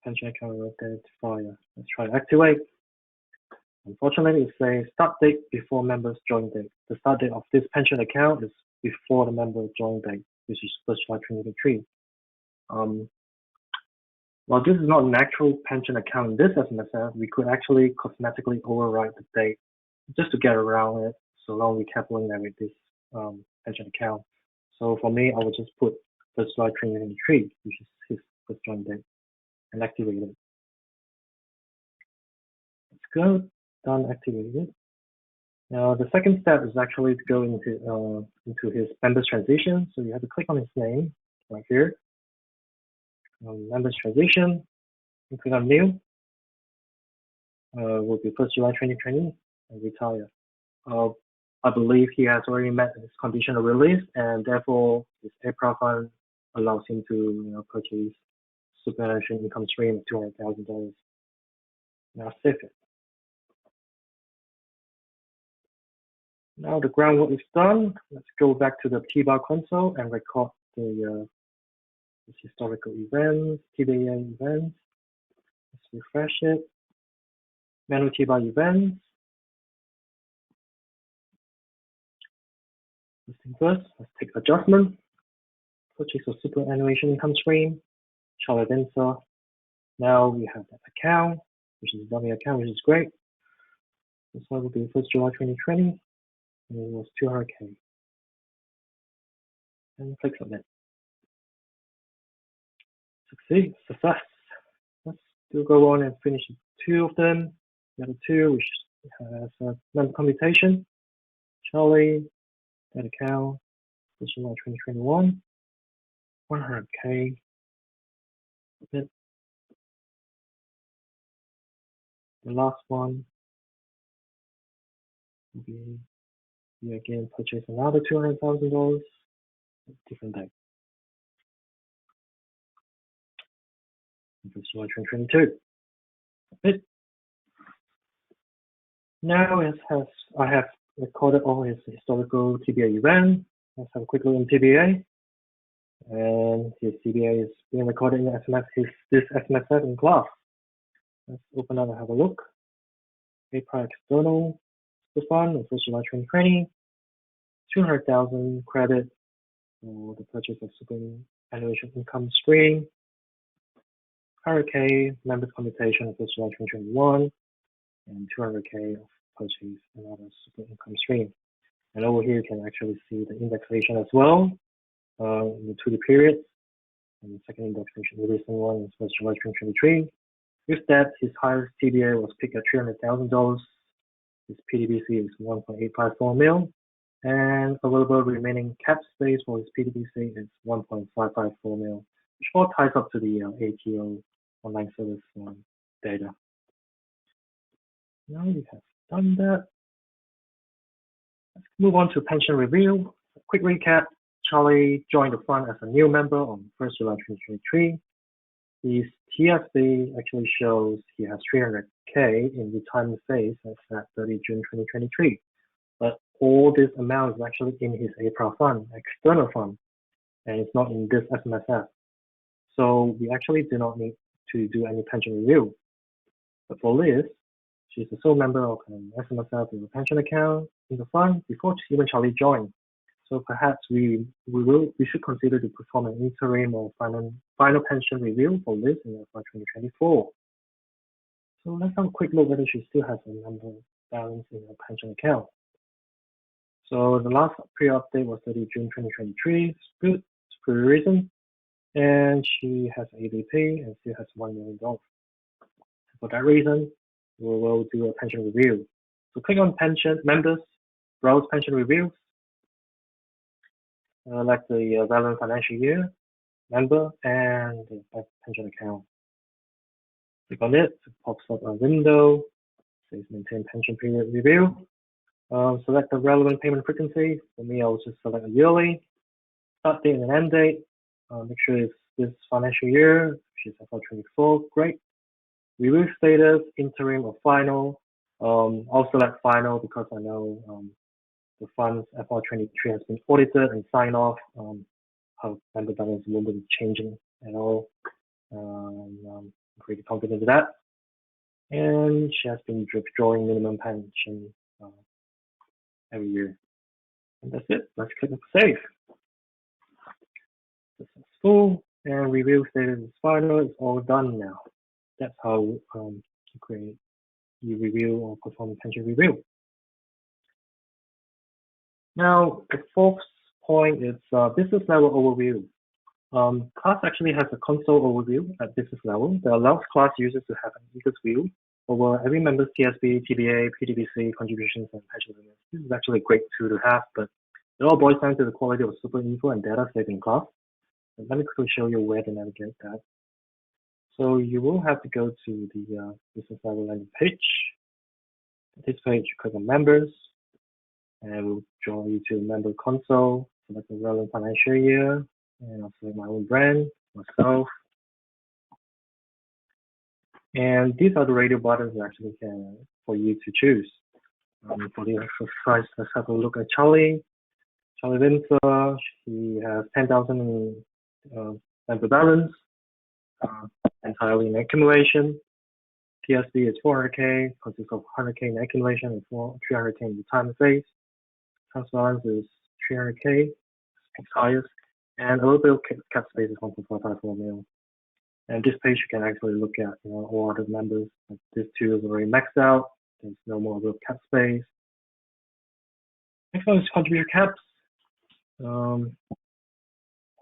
Pension account identifier. Let's try to activate. Unfortunately, it says start date before member's join date. The start date of this pension account is before the member join date, which is 1st July 2023. While this is not an actual pension account in this SMSF, we could actually cosmetically override the date just to get around it, so long we carefully navigate this pension account. So for me, I would just put 1st July 2023, which is his first join date, and activate it. Let's go, done, activated. Now the second step is actually to go into his members transition. So you have to click on his name right here. Members transition, and click on new. Will be 1st July 2020 and retire. I believe he has already met his conditional release, and therefore his April fund allows him to purchase superannuation income stream of $200,000. Now save it. Now the groundwork is done. Let's go back to the T-bar console and record the historical events, TBA events. Let's refresh it. Manual T-bar events. First thing first, let's take adjustment. Purchase of superannuation income stream. Charlie Windsor. Now we have that account, which is a dummy account, which is great. This one will be 1st July 2020, and it was $200K. And click submit. Success. Let's still go on and finish two of them. The other two, which has a member computation. Charlie, that account, 1st July 2021, $100K. Submit. The last one will be you again purchase another $200,000, different date. 1st July 2022. It. Now I have recorded all his historical TBA events. Let's have a quick look in TBA. And his TBA is being recorded in this SMSF in class. Let's open up and have a look. April external fund on 1st July 2020. 200,000 credit for the purchase of superannuation income stream. $100K members commutation of 1st July 2021, and $200K of purchase another super income stream. And over here you can actually see the indexation as well in the 2D periods. and the second indexation, the recent one is 1st July 2023. With that, his highest TBA was picked at $300,000. His PDBC is 1.854 mil, and available remaining cap space for his PDBC is 1.554 mil, which all ties up to the ATO online service data. Now we have done that. Let's move on to pension review. A quick recap. Charlie joined the fund as a new member on 1st July 2023. His TSB actually shows he has 300K in retirement phase as at 30 June 2023. But all this amount is actually in his APRA fund, external fund, and it's not in this SMSF. So we actually do not need to do any pension review. But for Liz, she's a sole member of an SMSF with a pension account in the fund before even Charlie joined. So perhaps we should consider to perform an interim or final pension review for Liz in FY 2024. So let's have a quick look whether she still has a number balance in her pension account. So the last pre-update was 30 June 2023. It's good, it's pretty recent, and she has ADP and still has $1 million. For that reason, we will do a pension review. So click on pension members, browse pension reviews. Like the relevant financial year, member, and the pension account. Click on it pops up a window, says maintain pension period review. Select the relevant payment frequency. For me, I'll just select a yearly. Start date and end date. Make sure it's this financial year, which is FY 24. Great. Review status, interim or final. I'll select final because I know the fund's FY23 has been audited and signed off. Her member balance won't be changing at all. I'm pretty confident with that. And she has been withdrawing minimum pension every year. And that's it. Let's click on save. Successful, and review status is final. It's all done now. That's how you review or perform pension review. Now, the fourth point is business level overview. Class actually has a console overview at business level that allows class users to have an easy view over every member's TSB, TBA, PDBC, contributions, and pension limits. This is actually a great tool to have, but it all boils down to the quality of super info and data saved in class. And let me quickly show you where to navigate that. So you will have to go to the business level landing page. At this page, you click on members, and it will draw you to member console, select the relevant financial year, and I'll select my own brand, myself. And these are the radio buttons actually for you to choose. For the exercise, let's have a look at Charlie. Charlie Windsor, he has 10,000 in member balance, entirely in accumulation. TSB is 400K, consists of 100K in accumulation and 300K in retirement phase. Transfer balance is 300K, it's highest, and a little bit of cap space is 1.554 mil. And this page you can actually look at, all other members. Like this tool is already maxed out. There's no more real cap space. Next one is contributor caps. We'll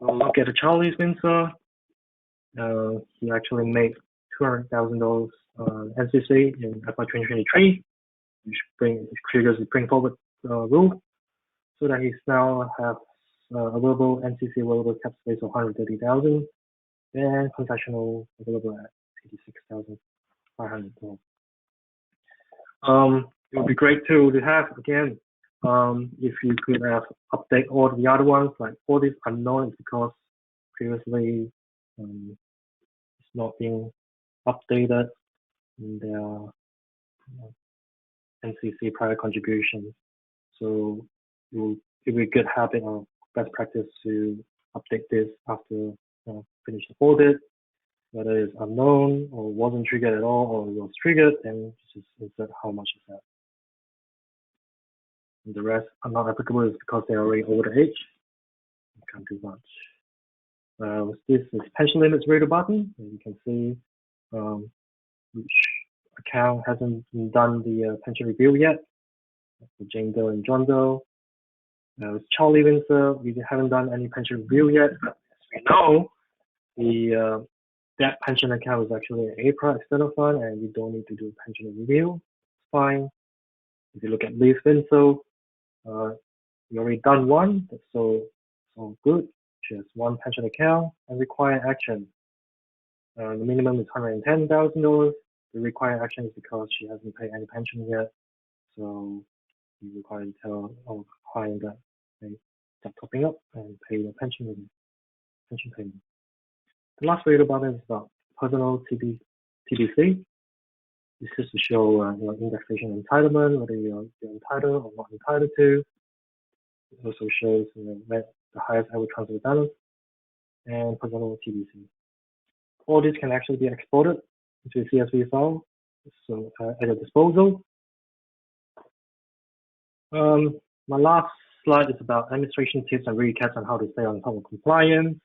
look at the Charlie's Windsor. He actually made $200,000 NCC in FY 2023, which triggers the bring forward rule, so that he now has available NCC available cap space of 130,000 and concessional available at 86,500. It would be great to have again. If you could have update all the other ones, like all these unknown, because previously it's not being updated in their NCC prior contributions. So it would be a good habit or best practice to update this after finish the audit, whether it's unknown or wasn't triggered at all or was triggered, and just insert how much is that. And the rest are not applicable is because they're already over the age. You can't do much. This is pension limits radio button, and you can see which account hasn't done the pension review yet. For Jane Doe and John Doe. With Charlie Windsor, we haven't done any pension review yet. But as we know, that pension account is actually an APRA external fund and you don't need to do pension review. It's fine. If you look at leave info, you already done one, that's so good. Just one pension account and required action. The minimum is $110,000. The required action is because she hasn't paid any pension yet. So you require to tell our client that they start topping up and pay the pension payment. The last way about it is about personal TBC. This is to show your indexation entitlement, whether you're entitled or not entitled to. It also shows the highest ever transfer balance and personal TBC. All this can actually be exported into a CSV file, so at your disposal. My last slide is about administration tips and recaps on how to stay on top of compliance.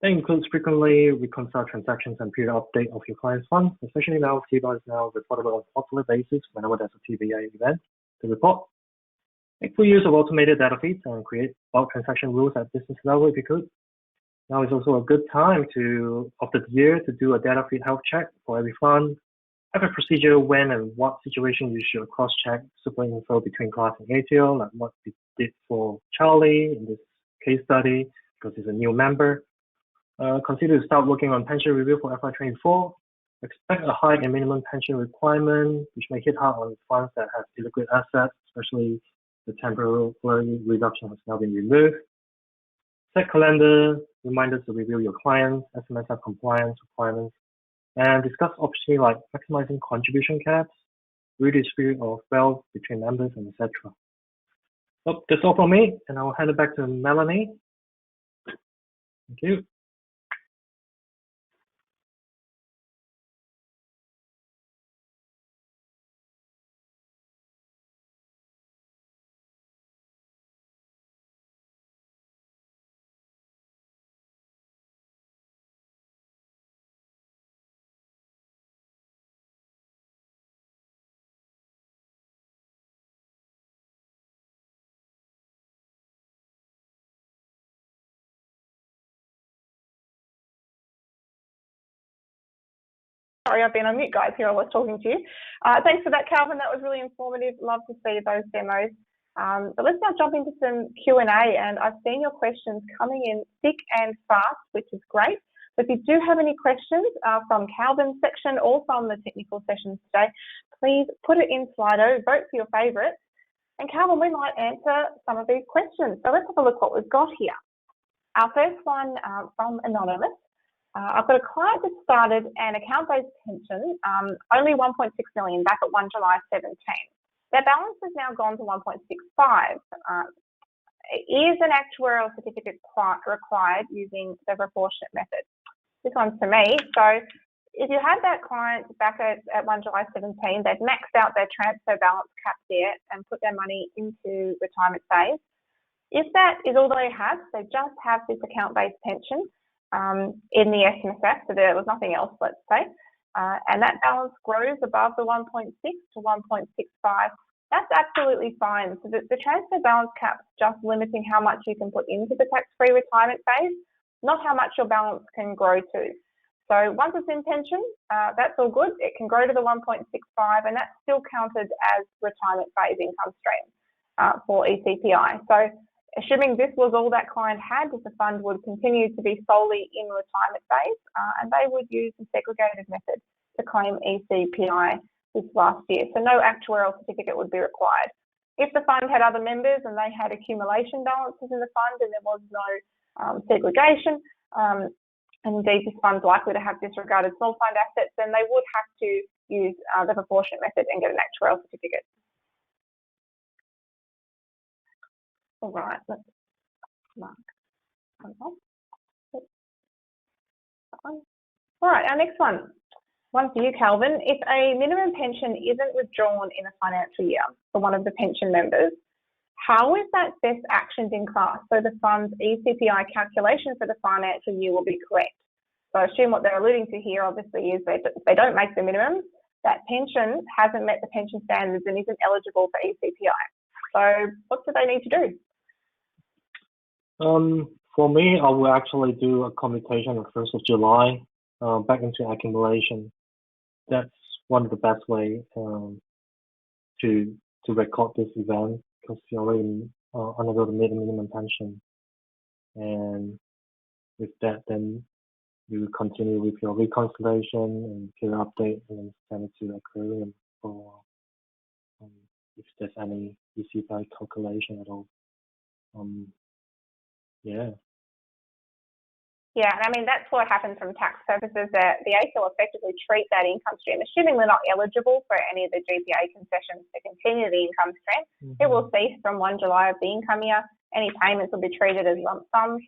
That includes frequently reconcile transactions and period update of your client's funds, especially now TBA is now reportable on a quarterly basis whenever there's a TBA event to report. Make full use of automated data feeds and create bulk transaction rules at business level if you could. Now is also a good time of the year to do a data feed health check for every fund. Have a procedure when and what situation you should cross-check super info between class and ATO, like what we did for Charlie in this case study, because he's a new member. Consider to start working on pension review for FY24. Expect a high and minimum pension requirement, which may hit hard on funds that have illiquid assets, especially the temporary reduction has now been removed. Set calendar reminders to review your clients' SMSF compliance requirements, and discuss options like maximizing contribution caps, redistribution of wealth between members, and etc. So that's all from me, and I will hand it back to Melanie. Thank you. Sorry, I've been on mute, guys, here I was talking to you. Thanks for that, Calvin. That was really informative. Love to see those demos. But let's now jump into some Q&A, and I've seen your questions coming in thick and fast, which is great. So if you do have any questions from Calvin's section or from the technical sessions today, please put it in Slido, vote for your favourites. And Calvin, we might answer some of these questions. So let's have a look what we've got here. Our first one from Anonymous. I've got a client that started an account-based pension, only 1.6 million back at 1 July 17. Their balance has now gone to 1.65. Is an actuarial certificate required using the proportionate method? This one's for me. So if you had that client back at 1 July 17, they've maxed out their transfer balance cap there and put their money into retirement saves. If that is all they have, they just have this account-based pension, in the SMSF, so there was nothing else, let's say, and that balance grows above the 1.6 to 1.65, that's absolutely fine. So the transfer balance cap's just limiting how much you can put into the tax-free retirement phase, not how much your balance can grow to. So once it's in pension, that's all good. It can grow to the 1.65, and that's still counted as retirement phase income stream for ECPI. So assuming this was all that client had, the fund would continue to be solely in retirement phase, and they would use the segregated method to claim ECPI this last year. So no actuarial certificate would be required. If the fund had other members and they had accumulation balances in the fund and there was no segregation, and indeed this fund's likely to have disregarded small fund assets, then they would have to use the proportionate method and get an actuarial certificate. All right, let's mark one off. All right, our next one for you, Calvin. If a minimum pension isn't withdrawn in a financial year for one of the pension members, how is that best actioned in class so the fund's ECPI calculation for the financial year will be correct? So I assume what they're alluding to here obviously is that if they don't make the minimum, that pension hasn't met the pension standards and isn't eligible for ECPI. So what do they need to do? For me, I will actually do a commutation on 1st of July back into accumulation. That's one of the best way to record this event, because you're already unable to meet the minimum pension. And with that, then you continue with your reconciliation and peer update, and then send it to Accurium for if there's any EC by calculation at all. Yeah. Yeah, and I mean, that's what happens from tax purposes, that the ATO effectively treat that income stream, assuming they're not eligible for any of the GPA concessions to continue the income stream. It will cease from 1 July of the income year. Any payments will be treated as lump sums.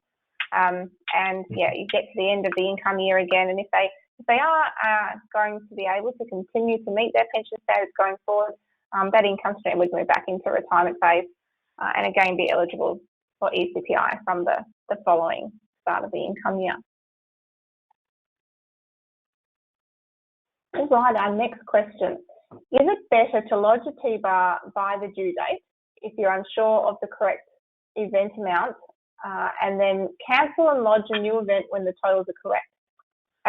And yeah, you get to the end of the income year again, and if they are going to be able to continue to meet their pension status going forward, that income stream would move back into retirement phase and again be eligible for ECPI from the following start of the income year. All right, our next question. Is it better to lodge a T-bar by the due date if you're unsure of the correct event amount and then cancel and lodge a new event when the totals are correct?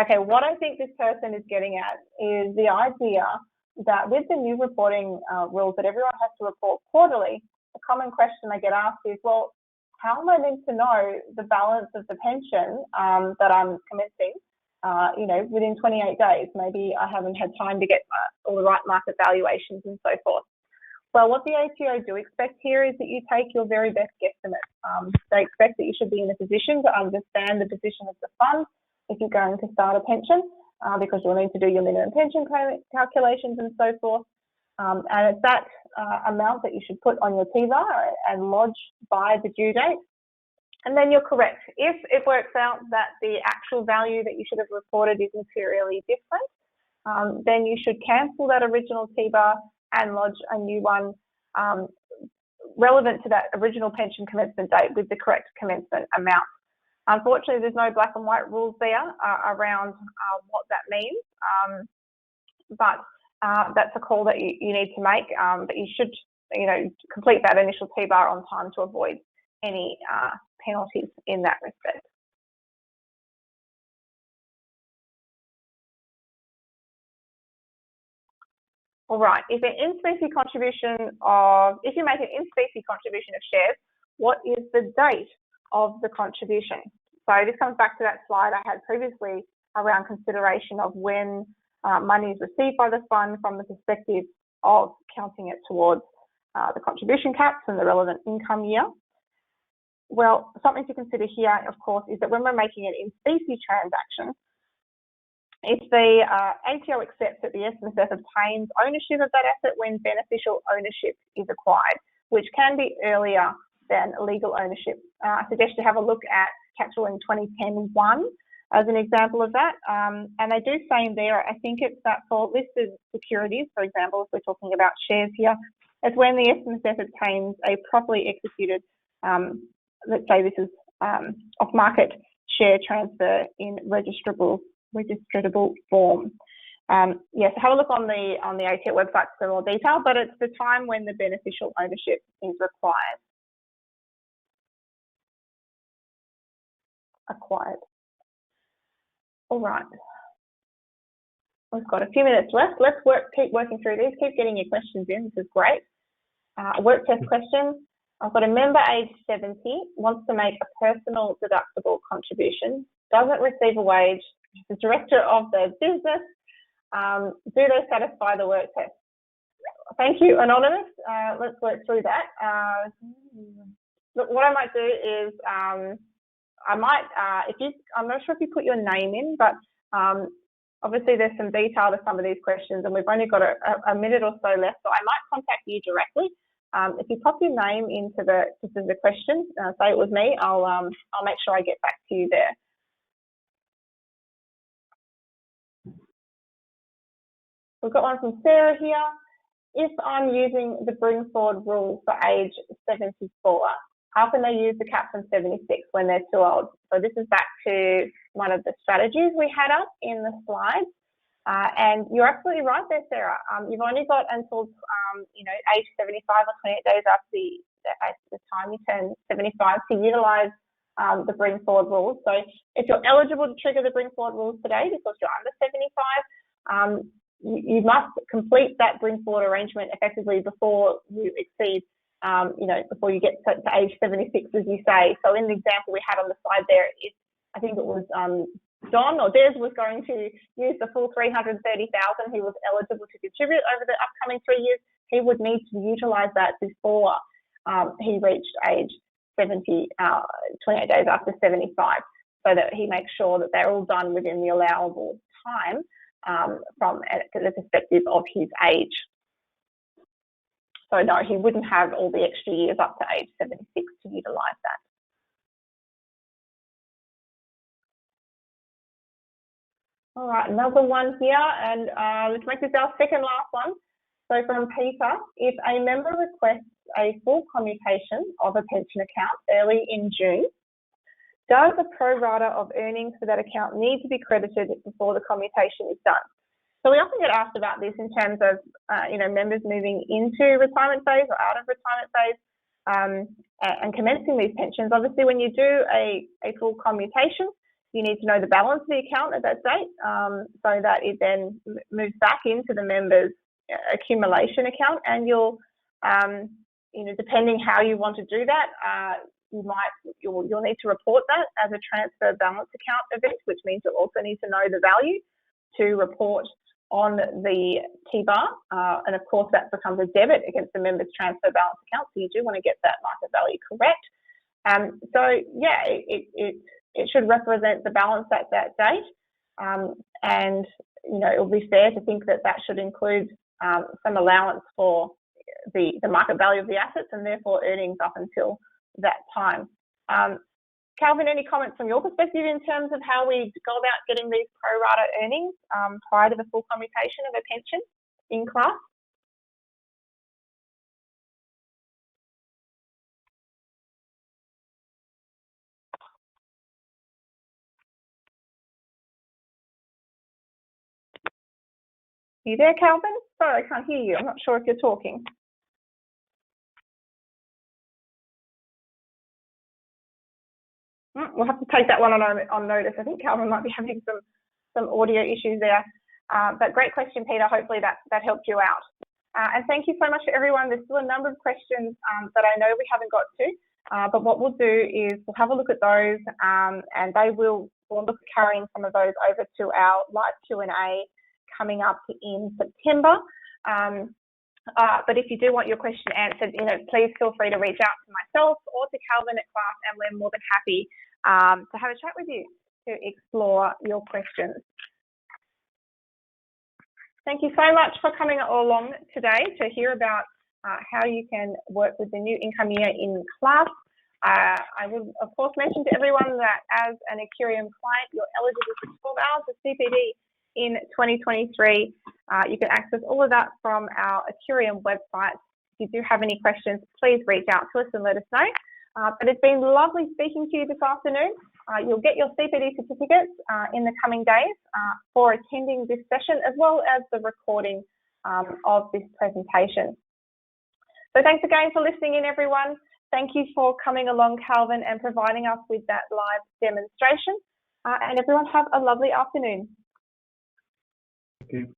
Okay, what I think this person is getting at is the idea that with the new reporting rules that everyone has to report quarterly, a common question I get asked is, well, how am I meant to know the balance of the pension that I'm commencing, within 28 days? Maybe I haven't had time to get all the right market valuations and so forth. Well, what the ATO do expect here is that you take your very best guesstimate. They expect that you should be in a position to understand the position of the fund if you're going to start a pension, because you'll need to do your minimum pension calculations and so forth. And it's that amount that you should put on your T-bar and lodge by the due date. And then you're correct. If it works out that the actual value that you should have reported is materially different, then you should cancel that original T-bar and lodge a new one relevant to that original pension commencement date with the correct commencement amount. Unfortunately, there's no black and white rules there around what that means, but that's a call that you need to make, but you should complete that initial T-bar on time to avoid any penalties in that respect. All right, if you make an in-specie contribution of shares, what is the date of the contribution? So this comes back to that slide I had previously around consideration of when money is received by the fund from the perspective of counting it towards the contribution caps and the relevant income year. Well, something to consider here, of course, is that when we're making an in-specie transaction, if the ATO accepts that the SMSF obtains ownership of that asset when beneficial ownership is acquired, which can be earlier than legal ownership. I suggest you have a look at tax ruling 2010-1 as an example of that. And they do say in there, I think it's that for listed securities, for example, if we're talking about shares here, it's when the SMSF obtains a properly executed, let's say this is off-market share transfer in registrable form. Yes, have a look on the ATO website for more detail, but it's the time when the beneficial ownership is acquired. All right. We've got a few minutes left. Let's keep working through these. Keep getting your questions in. This is great. Work test question. I've got a member aged 70, wants to make a personal deductible contribution, doesn't receive a wage, is the director of the business. Do they satisfy the work test? Thank you, Anonymous. Let's work through that. Look, what I might do is I'm not sure if you put your name in, but obviously there's some detail to some of these questions and we've only got a minute or so left, so I might contact you directly. If you pop your name into the question, say it was me, I'll make sure I get back to you there. We've got one from Sarah here. If I'm using the bring forward rule for age 74, how can they use the cap from 76 when they're too old? So this is back to one of the strategies we had up in the slides. And you're absolutely right there, Sarah. You've only got until age 75 or 28 days after the time you turn 75 to utilise the bring forward rules. So if you're eligible to trigger the bring forward rules today because you're under 75, you must complete that bring forward arrangement effectively before you exceed, before you get to age 76, as you say. So in the example we had on the slide there, I think it was Don or Des was going to use the full 330,000. He was eligible to contribute over the upcoming 3 years. He would need to utilise that before he reached age 70, 28 days after 75, so that he makes sure that they're all done within the allowable time from the perspective of his age. So no, he wouldn't have all the extra years up to age 76 to utilise that. All right, another one here, and let's make this our second last one. So from Peter, if a member requests a full commutation of a pension account early in June, does the pro rata of earnings for that account need to be credited before the commutation is done? So we often get asked about this in terms of, members moving into retirement phase or out of retirement phase and commencing these pensions. Obviously, when you do a full commutation, you need to know the balance of the account at that date so that it then moves back into the member's accumulation account, and you'll, depending how you want to do that, you'll need to report that as a transfer balance account event, which means you'll also need to know the value to report on the T-bar, and of course that becomes a debit against the member's transfer balance account, so you do want to get that market value correct. It should represent the balance at that date, and it will be fair to think that that should include some allowance for the market value of the assets and therefore earnings up until that time. Calvin, any comments from your perspective in terms of how we go about getting these pro rata earnings prior to the full commutation of a pension in class? Are you there, Calvin? Sorry, I can't hear you. I'm not sure if you're talking. We'll have to take that one on notice. I think Calvin might be having some audio issues there. But great question, Peter. Hopefully that helped you out. And thank you so much to everyone. There's still a number of questions that I know we haven't got to. But what we'll do is we'll have a look at those, and we'll look at carrying some of those over to our live Q&A coming up in September. But if you do want your question answered, please feel free to reach out to myself or to Calvin at Class, and we're more than happy to have a chat with you to explore your questions. Thank you so much for coming along today to hear about how you can work with the new income year in Class. I will, of course, mention to everyone that as an Accurium client, you're eligible for 12 hours of CPD in 2023. You can access all of that from our Accurium website. If you do have any questions, please reach out to us and let us know. But it's been lovely speaking to you this afternoon. You'll get your CPD certificates in the coming days for attending this session, as well as the recording of this presentation. So thanks again for listening in, everyone. Thank you for coming along, Calvin, and providing us with that live demonstration. And everyone have a lovely afternoon. Thank you.